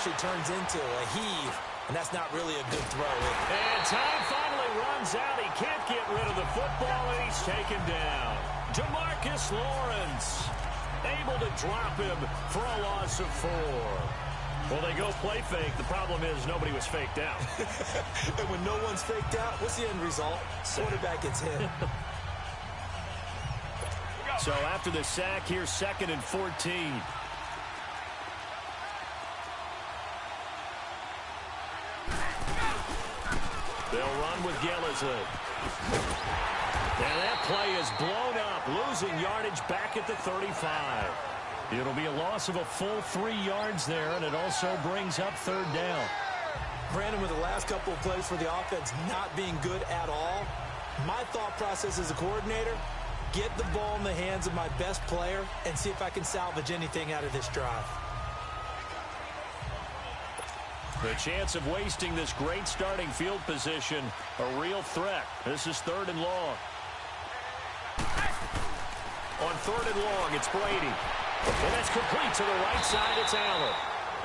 actually turns into a heave, and that's not really a good throw. And time finally runs out. He can't get rid of the football, and he's taken down. Demarcus Lawrence able to drop him for a loss of 4. Well, they go play fake. The problem is nobody was faked out. And when no one's faked out, what's the end result? Quarterback gets hit. So after the sack, here's 2nd and 14. They'll run with Gillespie. And that play is blown up, losing yardage back at the 35. It'll be a loss of a full 3 yards there, and it also brings up 3rd down. Brandon, with the last couple of plays for the offense not being good at all, my thought process as a coordinator, get the ball in the hands of my best player and see if I can salvage anything out of this drive. The chance of wasting this great starting field position, a real threat. This is 3rd and long. On 3rd and long, it's Brady. And that's complete to the right side. It's Allen.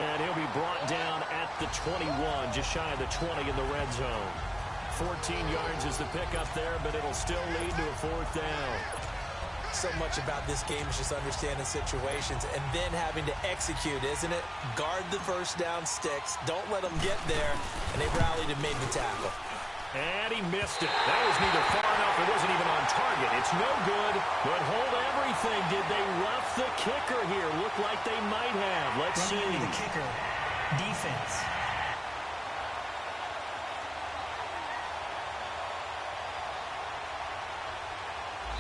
And he'll be brought down at the 21, just shy of the 20 in the red zone. 14 yards is the pickup there, but it'll still lead to a 4th down. So much about this game is just understanding situations and then having to execute, isn't it? Guard the first down sticks. Don't let them get there. And they rallied and made the tackle. And he missed it. That was neither far enough. It wasn't even on target. It's no good, but hold everything. Did they rough the kicker here? Looked like they might have. Let's see. The kicker. Defense.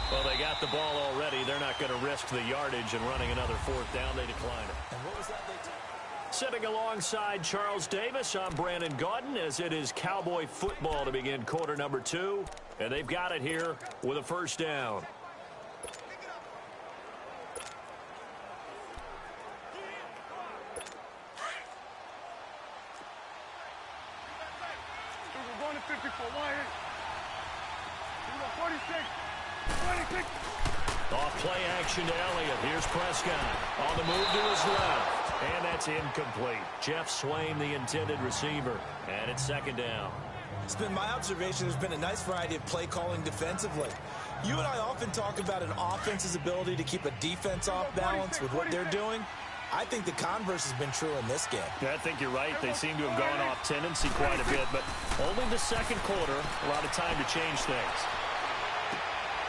Well, they got the ball already. They're not going to risk the yardage and running another 4th down. They decline it. And what was that they took? Sitting alongside Charles Davis, I'm Brandon Gaudin, as it is Cowboy football to begin quarter number 2. And they've got it here with a 1st down. Off play action to Elliott. Here's Prescott on the move to his left. And that's incomplete. Jeff Swain, the intended receiver. And it's 2nd down. It's been my observation there's been a nice variety of play calling defensively. You and I often talk about an offense's ability to keep a defense off balance with what they're doing. I think the converse has been true in this game. Yeah, I think you're right. They seem to have gone off tendency quite a bit, but only the 2nd quarter, a lot of time to change things.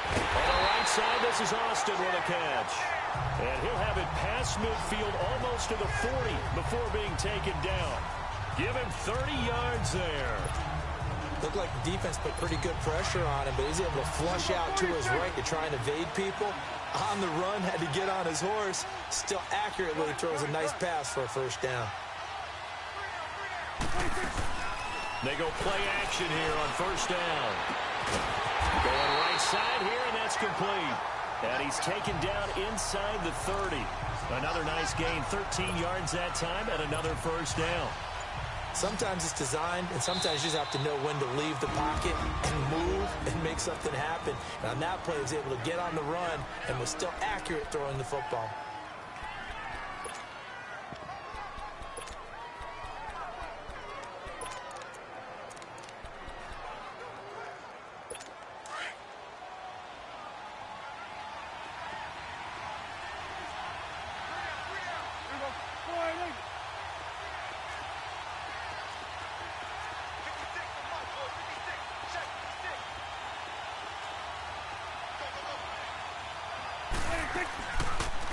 On the right side, this is Austin with a catch. And he'll have it past midfield almost to the 40 before being taken down. Give him 30 yards there. Looked like the defense put pretty good pressure on him, but he's able to flush out to his right to try and evade people. On the run, had to get on his horse. Still accurately throws a nice pass for a 1st down. They go play action here on 1st down. Going right side here, and that's complete. And he's taken down inside the 30. Another nice gain, 13 yards that time, and another 1st down. Sometimes it's designed, and sometimes you just have to know when to leave the pocket and move and make something happen. And on that play, he was able to get on the run and was still accurate throwing the football.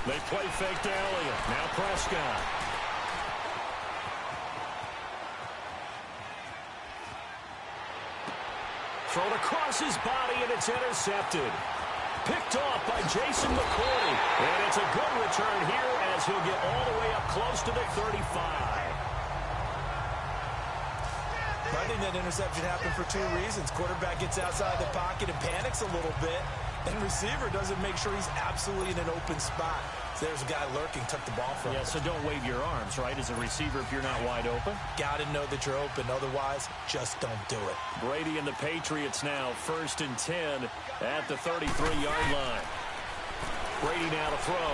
They play fake to Elliott. Now Prescott. Thrown across his body, and it's intercepted. Picked off by Jason McCourty. And it's a good return here as he'll get all the way up close to the 35. I think that interception happened for 2 reasons. Quarterback gets outside the pocket and panics a little bit. And receiver doesn't make sure he's absolutely in an open spot. So there's a guy lurking, took the ball from him. Yeah, so don't wave your arms, right, as a receiver if you're not wide open. Got to know that you're open. Otherwise, just don't do it. Brady and the Patriots now 1st and 10 at the 33-yard line. Brady now to throw.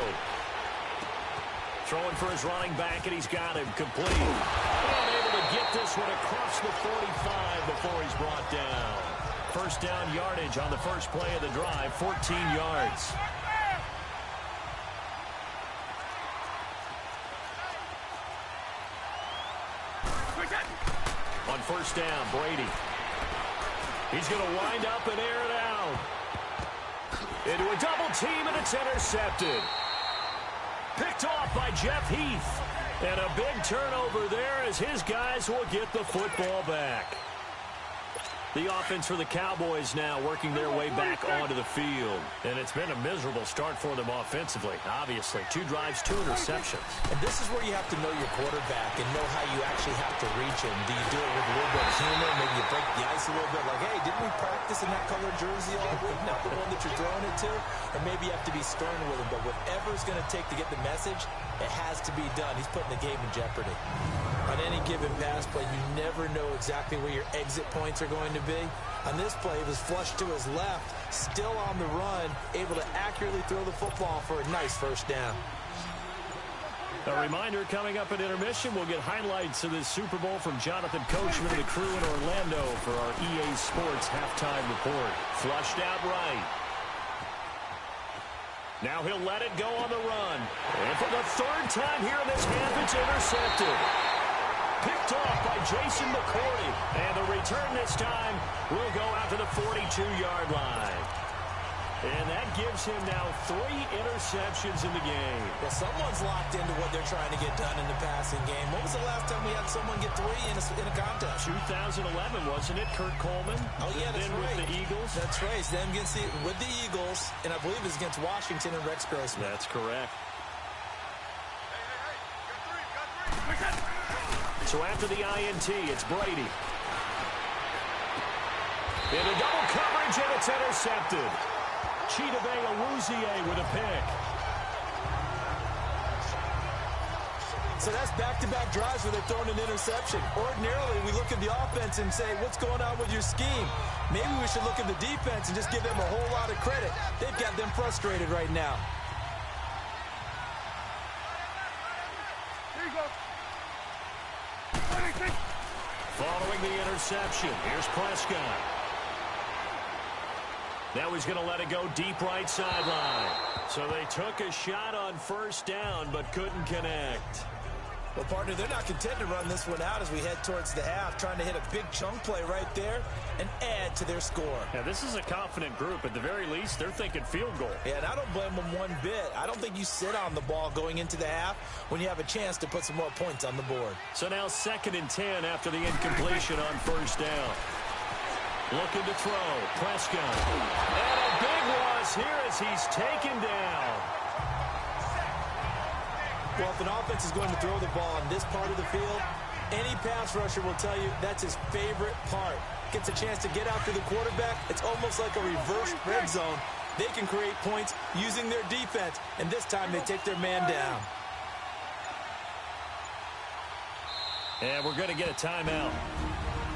Throwing for his running back, and he's got him complete. And able to get this one across the 45 before he's brought down. First down yardage on the first play of the drive, 14 yards. On first down, Brady. He's going to wind up and air it out. Into a double team, and it's intercepted. Picked off by Jeff Heath. And a big turnover there as his guys will get the football back. The offense for the Cowboys now working their way back onto the field. And it's been a miserable start for them offensively, obviously. 2 drives, 2 interceptions. And this is where you have to know your quarterback and know how you actually have to reach him. Do you do it with a little bit of humor? Maybe you break the ice a little bit like, hey, didn't we practice in that color jersey all week? Not the one that you're throwing it to. Or maybe you have to be stern with him. But whatever it's going to take to get the message, it has to be done. He's putting the game in jeopardy. On any given pass play, you never know exactly where your exit points are going to be. On this play, it was flushed to his left, still on the run, able to accurately throw the football for a nice first down. A reminder, coming up at intermission, we'll get highlights of this Super Bowl from Jonathan Coachman and the crew in Orlando for our EA Sports halftime report. Flushed out right. Now he'll let it go on the run. And for the 3rd time here in this half, it's intercepted. Picked off by Jason McCourty. And the return this time will go out to the 42-yard line. And that gives him now 3 interceptions in the game. Well, someone's locked into what they're trying to get done in the passing game. When was the last time we had someone get 3 in a contest? 2011, wasn't it? Kurt Coleman? Oh, yeah, that's then right. with the Eagles? That's right. Then with the Eagles, and I believe it's against Washington and Rex Grossman. That's correct. So after the INT, it's Brady. Into double coverage, and it's intercepted. Chidobe Awuzie with a pick. So that's back-to-back drives where they're throwing an interception. Ordinarily, we look at the offense and say, what's going on with your scheme? Maybe we should look at the defense and just give them a whole lot of credit. They've got them frustrated right now. Here you go. Following the interception, here's Prescott. Now he's going to let it go deep right sideline. So they took a shot on first down, but couldn't connect. Well, partner, they're not content to run this one out as we head towards the half, trying to hit a big chunk play right there and add to their score. Now, this is a confident group. At the very least, they're thinking field goal. Yeah, and I don't blame them one bit. I don't think you sit on the ball going into the half when you have a chance to put some more points on the board. So now 2nd and 10 after the incompletion on first down. Looking to throw. Prescott. And a big loss here as he's taken down. Well, if an offense is going to throw the ball in this part of the field, any pass rusher will tell you that's his favorite part. Gets a chance to get after the quarterback. It's almost like a reverse red zone. They can create points using their defense, and this time they take their man down. And we're going to get a timeout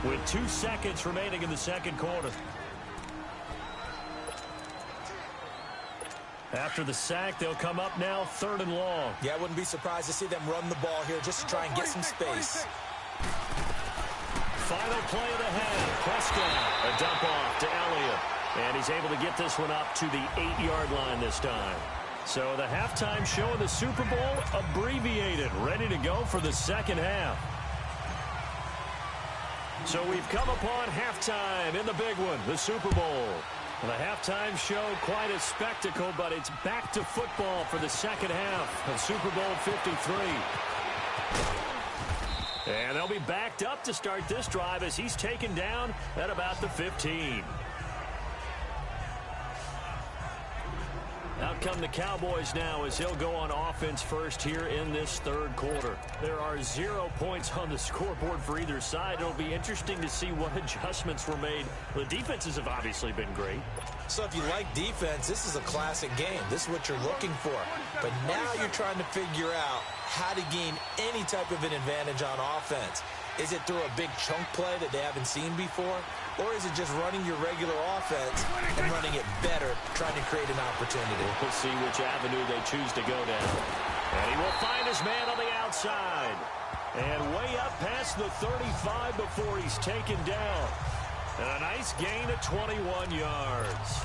with 2 seconds remaining in the second quarter. After the sack, they'll come up now 3rd and long. Yeah, I wouldn't be surprised to see them run the ball here just to try and get some space. Final play of the half. Prescott, a dump off to Elliott. And he's able to get this one up to the 8-yard line this time. So the halftime show of the Super Bowl abbreviated, ready to go for the second half. So we've come upon halftime in the big one, the Super Bowl. The halftime show, quite a spectacle, but it's back to football for the second half of Super Bowl 53. And they'll be backed up to start this drive as he's taken down at about the 15. Out come the Cowboys now as he'll go on offense first here in this 3rd quarter. There are 0 points on the scoreboard for either side. It'll be interesting to see what adjustments were made. The defenses have obviously been great. So if you like defense, this is a classic game. This is what you're looking for. But now you're trying to figure out how to gain any type of an advantage on offense. Is it through a big chunk play that they haven't seen before? Or is it just running your regular offense and running it better, trying to create an opportunity? We'll see which avenue they choose to go down. And he will find his man on the outside. And way up past the 35 before he's taken down. And a nice gain of 21 yards.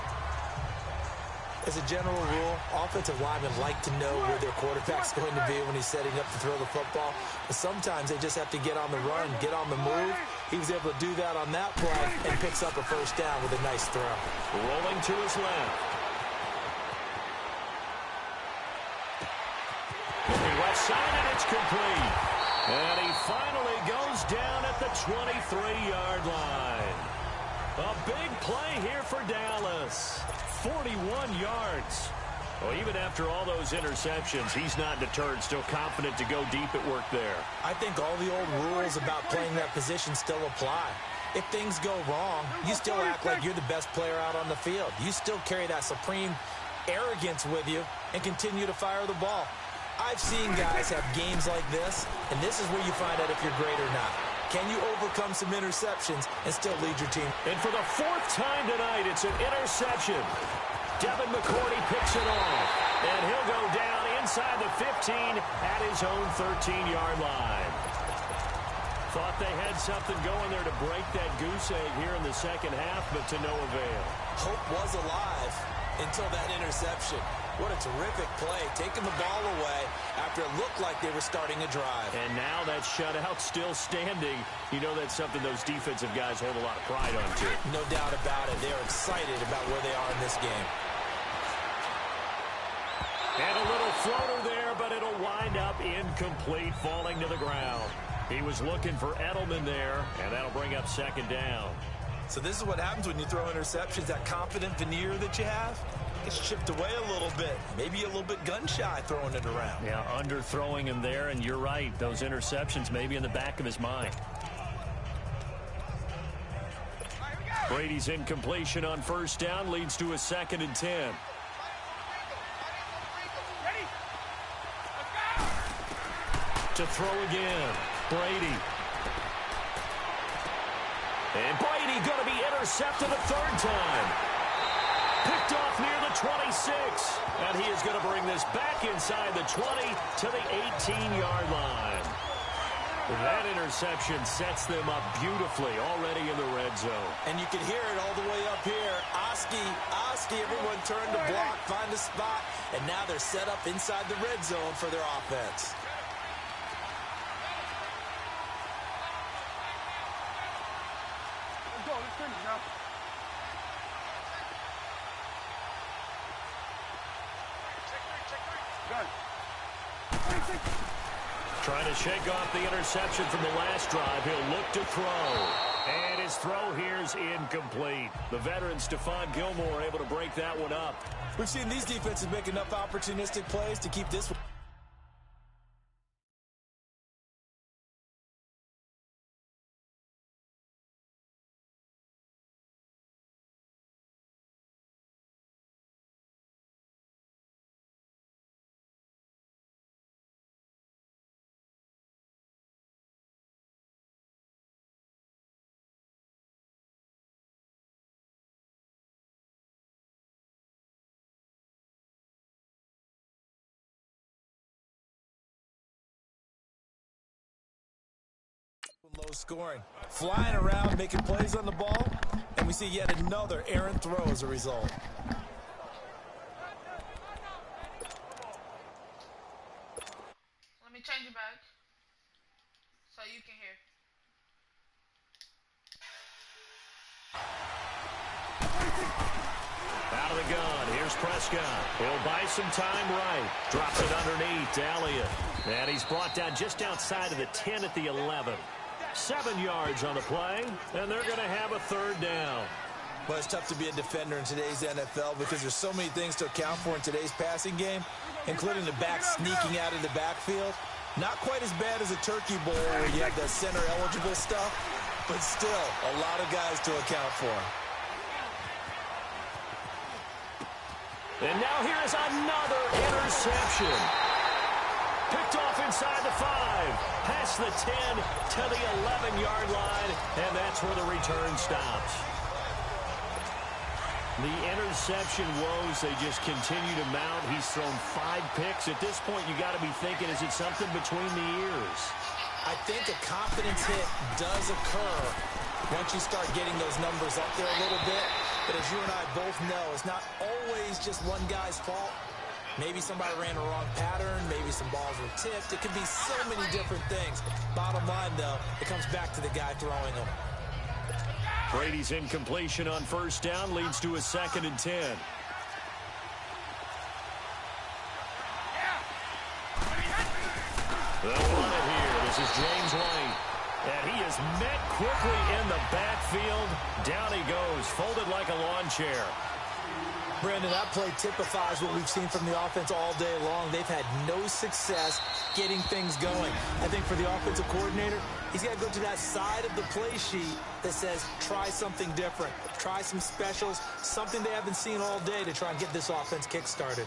As a general rule, offensive linemen like to know where their quarterback's going to be when he's setting up to throw the football. But sometimes they just have to get on the run, get on the move. He was able to do that on that play and picks up a first down with a nice throw. Rolling to his left. Looking left side, and it's complete. And he finally goes down at the 23-yard line. A big play here for Dallas. 41 yards. Well, even after all those interceptions, he's not deterred, still confident to go deep at work there. I think all the old rules about playing that position still apply. If things go wrong, you still act like you're the best player out on the field. You still carry that supreme arrogance with you and continue to fire the ball. I've seen guys have games like this, and this is where you find out if you're great or not. Can you overcome some interceptions and still lead your team? And for the fourth time tonight, it's an interception. Devin McCourty picks it off, and he'll go down inside the 15 at his own 13-yard line. Thought they had something going there to break that goose egg here in the second half, but to no avail. Hope was alive until that interception. What a terrific play, taking the ball away after it looked like they were starting a drive. And now that shutout still standing. You know that's something those defensive guys hold a lot of pride on, too. No doubt about it. They're excited about where they are in this game. And a little floater there, but it'll wind up incomplete, falling to the ground. He was looking for Edelman there, and that'll bring up second down. So this is what happens when you throw interceptions, that confident veneer that you have. Gets chipped away a little bit. Maybe a little bit gun-shy throwing it around. Yeah, underthrowing him there, and you're right. Those interceptions may be in the back of his mind. Brady's incompletion on first down leads to a 2nd and 10. To throw again, Brady. And Brady going to be intercepted a third time. Picked off near the 26. And he is going to bring this back inside the 20 to the 18-yard line. That interception sets them up beautifully already in the red zone. And you can hear it all the way up here. Oski, everyone turned to block, find a spot, and now they're set up inside the red zone for their offense. Trying to shake off the interception from the last drive. He'll look to throw. And his throw here is incomplete. The veteran Stephon Gilmore able to break that one up. We've seen these defenses make enough opportunistic plays to keep this one. Low scoring, flying around, making plays on the ball, and we see yet another errant throw as a result. Let me change it back so you can hear. Out of the gun, here's Prescott. He'll buy some time right. Drops it underneath to Elliott. And he's brought down just outside of the 10 at the 11. 7 yards on the play, and they're going to have a third down. Well, it's tough to be a defender in today's NFL because there's so many things to account for in today's passing game, including the back sneaking out of the backfield. Not quite as bad as a turkey bowl where you have the center-eligible stuff, but still a lot of guys to account for. And now here's another interception. Picked off inside the 5, past the 10 to the 11-yard line, and that's where the return stops. The interception woes, they just continue to mount. He's thrown 5 picks. At this point, you got to be thinking, is it something between the ears? I think a confidence hit does occur once you start getting those numbers up there a little bit. But as you and I both know, it's not always just one guy's fault. Maybe somebody ran a wrong pattern. Maybe some balls were tipped. It could be so many different things. Bottom line, though, it comes back to the guy throwing them. Brady's incompletion on first down leads to a 2nd and 10. They'll run it here. This is James White. And he is met quickly in the backfield. Down he goes, folded like a lawn chair. Brandon, that play typifies what we've seen from the offense all day long. They've had no success getting things going. I think for the offensive coordinator, he's got to go to that side of the play sheet that says, try something different. Try some specials, something they haven't seen all day to try and get this offense kick-started.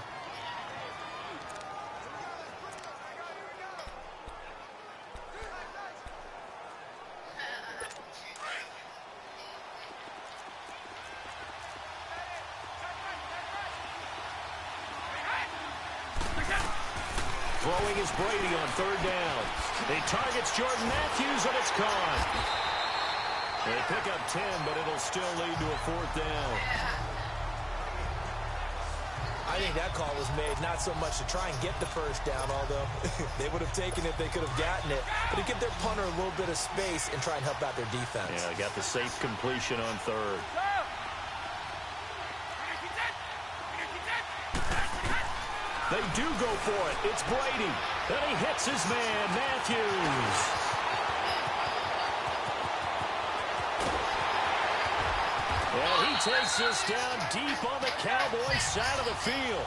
Throwing is Brady on 3rd down. He targets Jordan Matthews, and it's gone. They pick up 10, but it'll still lead to a 4th down. I think that call was made not so much to try and get the first down, although they would have taken it if they could have gotten it, but to give their punter a little bit of space and try and help out their defense. Yeah, they got the safe completion on 3rd. They do go for it. It's Brady. Then he hits his man, Matthews. And he takes this down deep on the Cowboys side of the field.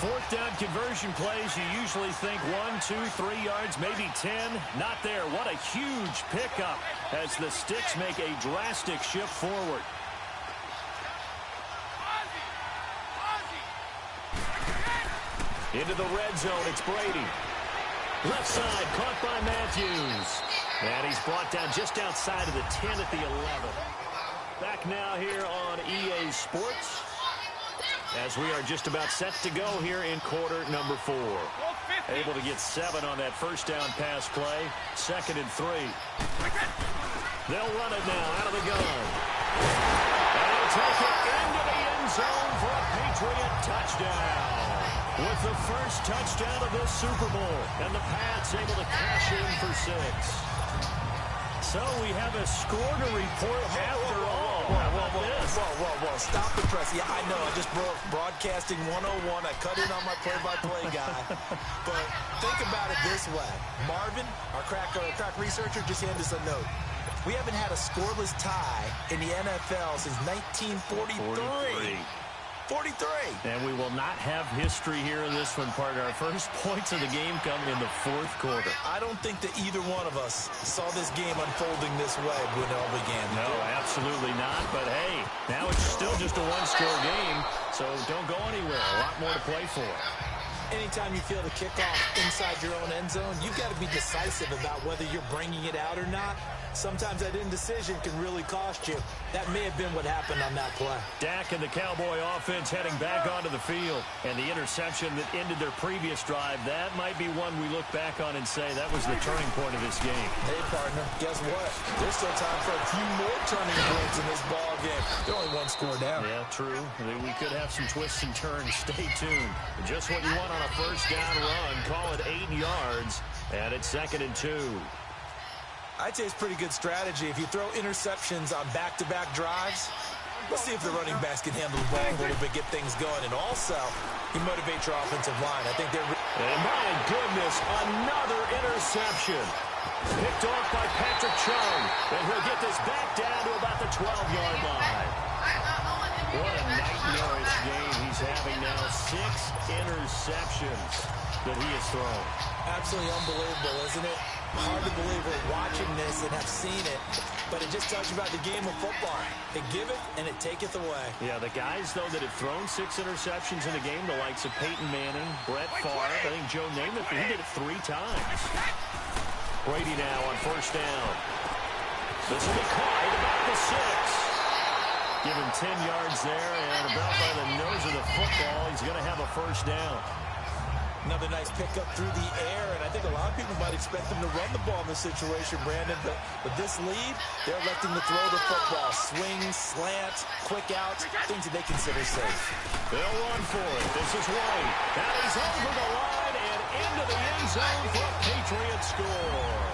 4th down conversion plays, you usually think 1, 2, 3 yards, maybe 10. Not there. What a huge pickup as the Sticks make a drastic shift forward. Into the red zone, it's Brady. Left side, caught by Matthews. And he's brought down just outside of the 10 at the 11. Back now here on EA Sports, as we are just about set to go here in quarter number 4. Able to get 7 on that first down pass play. 2nd and 3. They'll run it now out of the gun. And they'll take it into the end zone for a Patriot touchdown. With the first touchdown of this Super Bowl. And the Pats able to cash in for 6. So we have a score to report after all. Whoa. Stop the press. Yeah, I know. I just broke broadcasting 101. I cut in on my play-by-play guy. But think about it this way. Marvin, our crack researcher, just handed us a note. We haven't had a scoreless tie in the NFL since 1943. 43. And we will not have history here in this one, partner. Our first points of the game come in the 4th quarter. I don't think that either one of us saw this game unfolding this way when it all began. No, absolutely not. But, hey, now it's still just a 1-score game, so don't go anywhere. A lot more to play for. Anytime you feel the kickoff inside your own end zone, you've got to be decisive about whether you're bringing it out or not. Sometimes that indecision can really cost you. That may have been what happened on that play. Dak and the Cowboy offense heading back onto the field. And the interception that ended their previous drive, that might be one we look back on and say that was the turning point of this game. Hey, partner, guess what? There's still time for a few more turning points in this ball game. They're only 1 score down. Yeah, true. We could have some twists and turns. Stay tuned. Just what you want on a first down run. Call it 8 yards. And it's 2nd and 2. I'd say it's pretty good strategy. If you throw interceptions on back-to-back drives, let's see if the running backs can handle the ball a little bit, get things going. And also, you motivate your offensive line. I think they're... And my goodness, another interception. Picked off by Patrick Chung. And he'll get this back down to about the 12-yard line. What a nightmarish game he's having now. 6 interceptions that he has thrown. Absolutely unbelievable, isn't it? Hard to believe we're watching this and have seen it, but it just tells you about the game of football. It giveth and it taketh away. Yeah, the guys, though, that have thrown 6 interceptions in a game, the likes of Peyton Manning, Brett Favre, I think Joe Namath, he did it 3 times. Brady now on first down. This will be caught at about the 6. Give him 10 yards there, and about by the nose of the football, he's going to have a first down. Another nice pickup through the air, and I think a lot of people might expect them to run the ball in this situation, Brandon, but with this lead, they're electing to throw the football. Swings, slants, quick outs, things that they consider safe. They'll run for it. This is White. Now he's over the line and into the end zone for a Patriot score.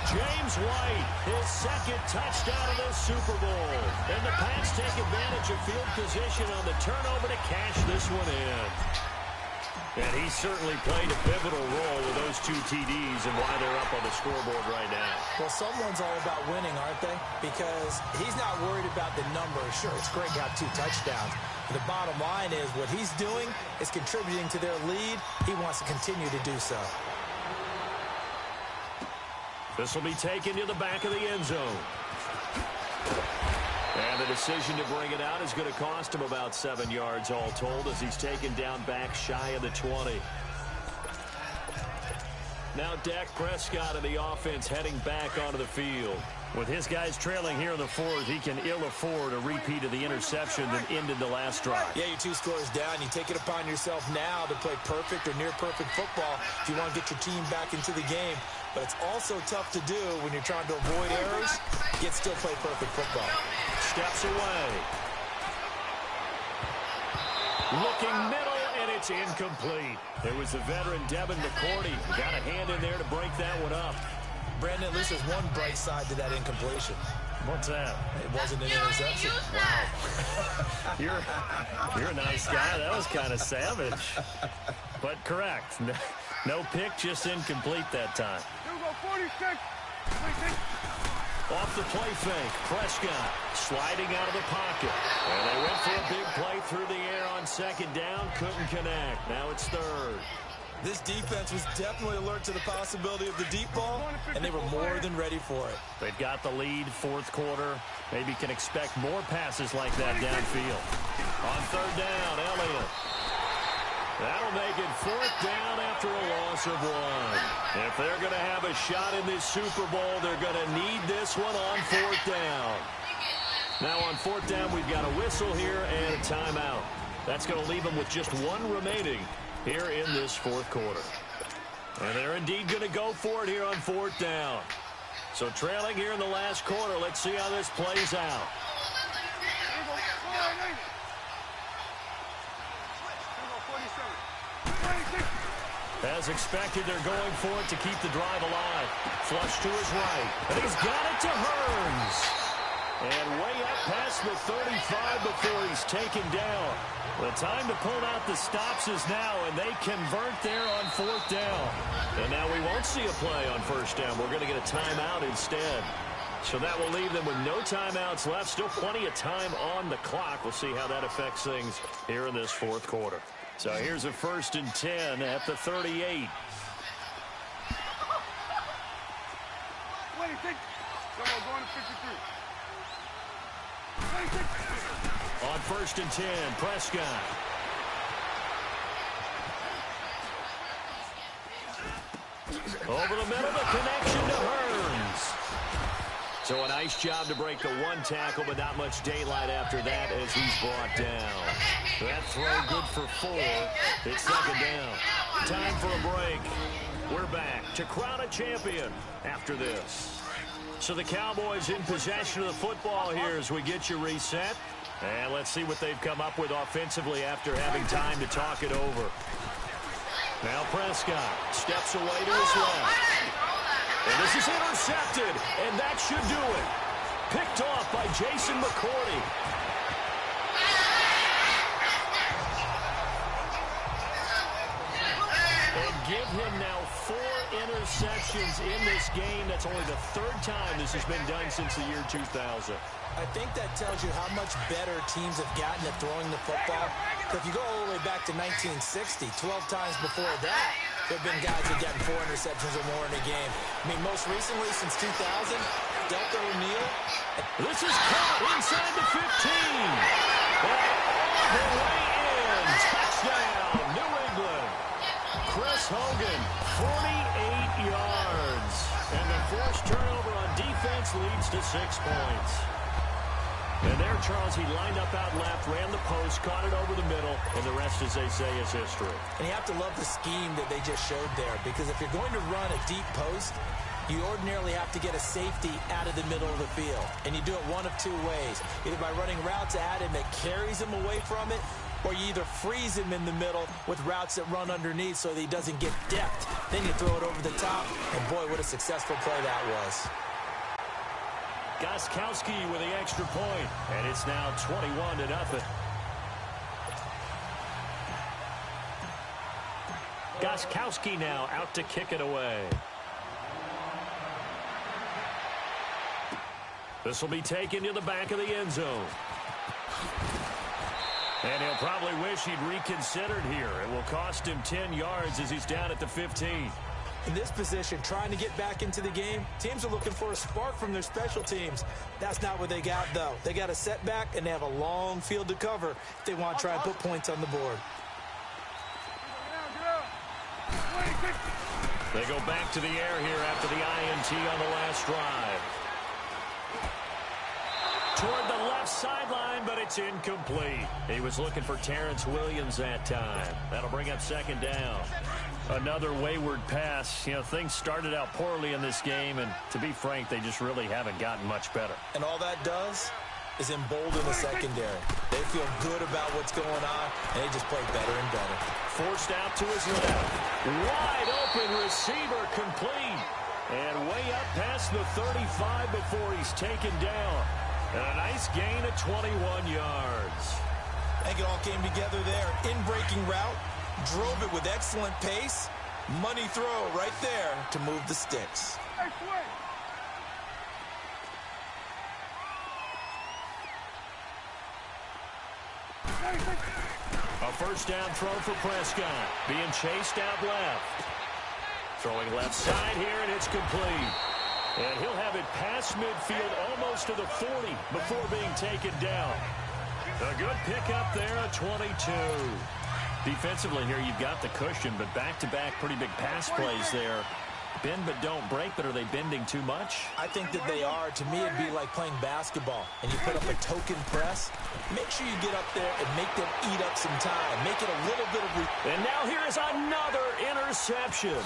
James White, his second touchdown of the Super Bowl. And the Pats take advantage of field position on the turnover to cash this one in. And he certainly played a pivotal role with those 2 TDs and why they're up on the scoreboard right now. Well, someone's all about winning, aren't they? Because he's not worried about the numbers. Sure, it's great to have 2 touchdowns. But the bottom line is what he's doing is contributing to their lead. He wants to continue to do so. This will be taken to the back of the end zone. And the decision to bring it out is going to cost him about 7 yards all told as he's taken down back shy of the 20. Now Dak Prescott of the offense heading back onto the field. With his guys trailing here in the 4th, he can ill afford a repeat of the interception that ended the last drive. Yeah, you're 2 scores down. You take it upon yourself now to play perfect or near perfect football if you want to get your team back into the game. But it's also tough to do when you're trying to avoid errors, yet still play perfect football. Steps away. Looking middle, and it's incomplete. It was the veteran Devin McCourty who got a hand in there to break that one up. Brandon, at least there's one bright side to that incompletion. What's that? It wasn't an interception. Wow. You're a nice guy. That was kind of savage. But correct. No pick, just incomplete that time. Here we go, 46. Off the play fake, Prescott sliding out of the pocket. And they went for a big play through the air on second down, couldn't connect. Now it's 3rd. This defense was definitely alert to the possibility of the deep ball, and they were more than ready for it. They've got the lead, 4th quarter. Maybe can expect more passes like that downfield. On 3rd down, Elliott. That'll make it 4th down after a loss of 1. If they're going to have a shot in this Super Bowl, they're going to need this one on 4th down. Now on 4th down, we've got a whistle here and a timeout. That's going to leave them with just 1 remaining here in this 4th quarter. And they're indeed going to go for it here on 4th down. So trailing here in the last quarter, let's see how this plays out. As expected, they're going for it to keep the drive alive. Flush to his right. And he's got it to Hearns. And way up past the 35 before he's taken down. The time to pull out the stops is now, and they convert there on 4th down. And now we won't see a play on 1st down. We're going to get a timeout instead. So that will leave them with no timeouts left. Still plenty of time on the clock. We'll see how that affects things here in this 4th quarter. So here's a 1st and 10 at the 38. Going to 53. On 1st and 10, Prescott. Over the middle, the connection to Hearns. So a nice job to break the 1 tackle, but not much daylight after that as he's brought down. That throw good for 4. It's 2nd down. Time for a break. We're back to crown a champion after this. So the Cowboys in possession of the football here as we get you reset. And let's see what they've come up with offensively after having time to talk it over. Now Prescott steps away to his left. And this is intercepted, and that should do it. Picked off by Jason McCourty. And give him now 4 interceptions in this game. That's only the 3rd time this has been done since the year 2000. I think that tells you how much better teams have gotten at throwing the football. If you go all the way back to 1960, 12 times before that, there have been guys that have gotten 4 interceptions or more in a game. I mean, most recently, since 2000, Delta O'Neal. This is caught inside the 15. And all the way in. Touchdown, New England. Chris Hogan, 48 yards. And the forced turnover on defense leads to 6 points. And there, Charles, he lined up out left, ran the post, caught it over the middle, and the rest, as they say, is history. And you have to love the scheme that they just showed there, because if you're going to run a deep post, you ordinarily have to get a safety out of the middle of the field. And you do it one of two ways, either by running routes at him that carries him away from it, or you either freeze him in the middle with routes that run underneath so that he doesn't get depth. Then you throw it over the top, and boy, what a successful play that was. Gostkowski with the extra point, and it's now 21-0. Gostkowski now out to kick it away. This will be taken to the back of the end zone. And he'll probably wish he'd reconsidered here. It will cost him 10 yards as he's down at the 15. In this position, trying to get back into the game, teams are looking for a spark from their special teams. That's not what they got, though. They got a setback, and they have a long field to cover if they want to try and put points on the board. They go back to the air here after the INT on the last drive. Toward the left sideline, but it's incomplete. He was looking for Terrence Williams that time. That'll bring up second down. Another wayward pass. You know, things started out poorly in this game, and to be frank, they just really haven't gotten much better. And all that does is embolden the secondary. They feel good about what's going on, and they just play better and better. Forced out to his left. Wide open receiver complete. And way up past the 35 before he's taken down. And a nice gain of 21 yards. I think it all came together there. In-breaking route, drove it with excellent pace. Money throw right there to move the sticks. A first down throw for Prescott. Being chased out left. Throwing left side here, and it's complete. And he'll have it past midfield almost to the 40 before being taken down. A good pickup there at 22. Defensively here, you've got the cushion, but back-to-back pretty big pass plays there. Bend but don't break, but are they bending too much? I think that they are. To me, it'd be like playing basketball, and you put up a token press. Make sure you get up there and make them eat up some time. Make it a little bit of... And now here is another interception.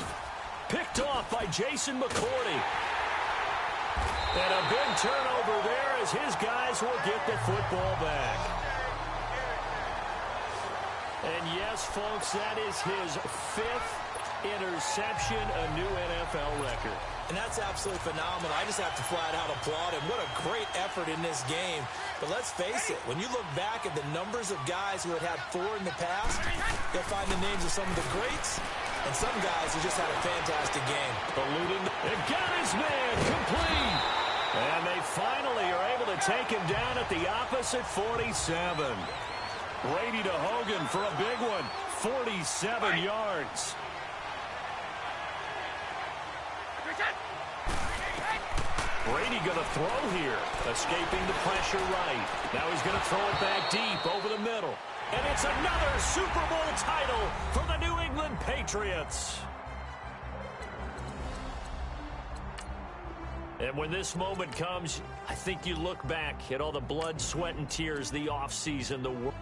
Picked off by Jason McCourty. And a big turnover there as his guys will get the football back. And yes, folks, that is his 5th interception, a new NFL record. And that's absolutely phenomenal. I just have to flat out applaud him. What a great effort in this game. But let's face it, when you look back at the numbers of guys who had 4 in the past, you'll find the names of some of the greats and some guys who just had a fantastic game. Eluding, and got his man complete. And they finally are able to take him down at the opposite 47. Brady to Hogan for a big one. 47 yards. Brady going to throw here. Escaping the pressure right. Now he's going to throw it back deep over the middle. And it's another Super Bowl title for the New England Patriots. And when this moment comes, I think you look back at all the blood, sweat, and tears, the offseason, the work.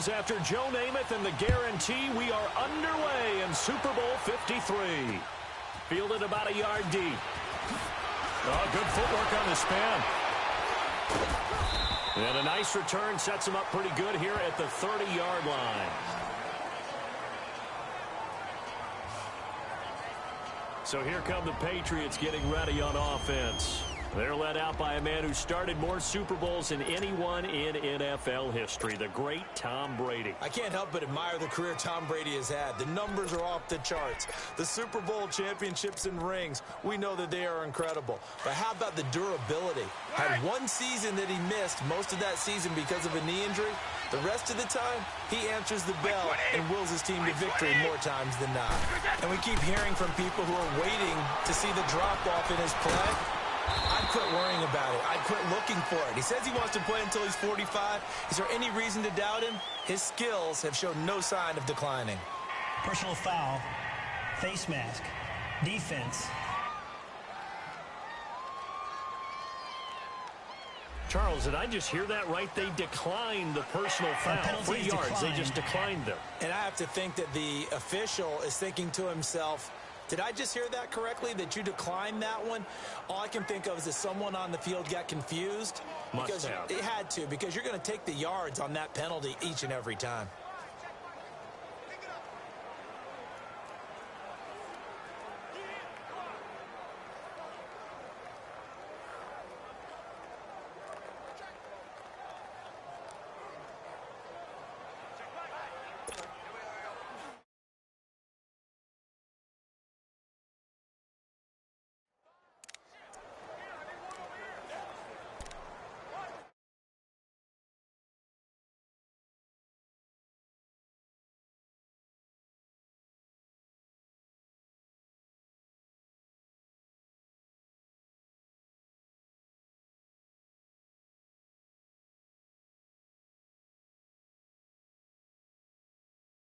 After Joe Namath and the guarantee, we are underway in Super Bowl 53. Fielded about a yard deep. Oh, good footwork on the spin. And a nice return sets him up pretty good here at the 30-yard line. So here come the Patriots getting ready on offense. They're led out by a man who started more Super Bowls than anyone in NFL history, the great Tom Brady. I can't help but admire the career Tom Brady has had. The numbers are off the charts. The Super Bowl championships and rings, we know that they are incredible. But how about the durability? Had one season that he missed, most of that season because of a knee injury. The rest of the time, he answers the bell and wills his team to victory more times than not. And we keep hearing from people who are waiting to see the drop-off in his play. I'd quit worrying about it. I'd quit looking for it. He says he wants to play until he's 45. Is there any reason to doubt him? His skills have shown no sign of declining. Personal foul. Face mask. Defense. Charles, did I just hear that right? They declined the personal foul. 3 yards, declined. They just declined them. And I have to think that the official is thinking to himself, did I just hear that correctly, that you declined that one? All I can think of is that someone on the field got confused. Must have. It had to, because you're going to take the yards on that penalty each and every time.